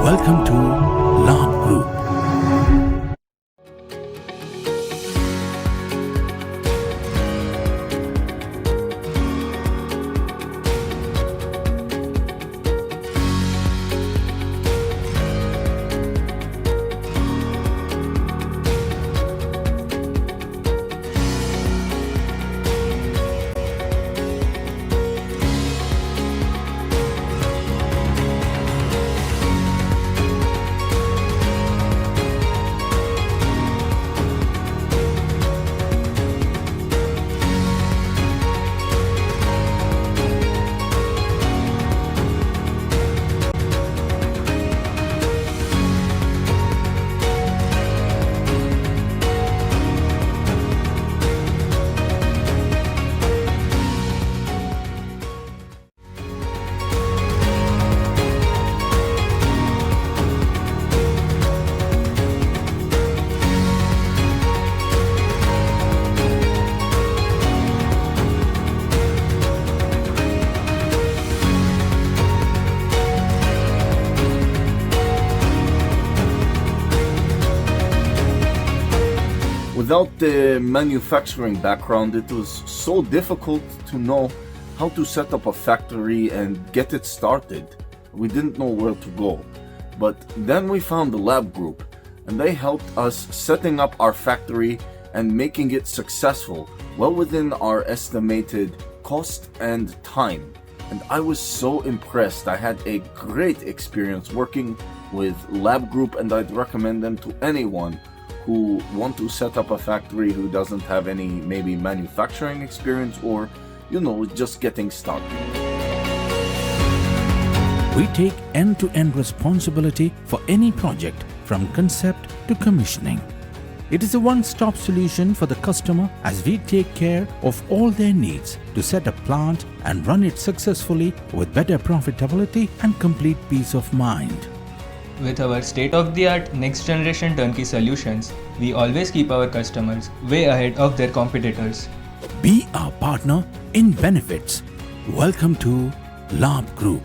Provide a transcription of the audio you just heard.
Welcome to Labh Group. Without the manufacturing background, it was so difficult to know how to set up a factory and get it started. We didn't know where to go. But then we found the Labh Group, and they helped us setting up our factory and making it successful, well within our estimated cost and time. And I was so impressed. I had a great experience working with Labh Group, and I'd recommend them to anyone who want to set up a factory who doesn't have any maybe manufacturing experience or, just getting started. We take end-to-end responsibility for any project from concept to commissioning. It is a one-stop solution for the customer as we take care of all their needs to set a plant and run it successfully with better profitability and complete peace of mind. With our state-of-the-art next-generation turnkey solutions, we always keep our customers way ahead of their competitors. Be our partner in benefits. Welcome to Labh Group.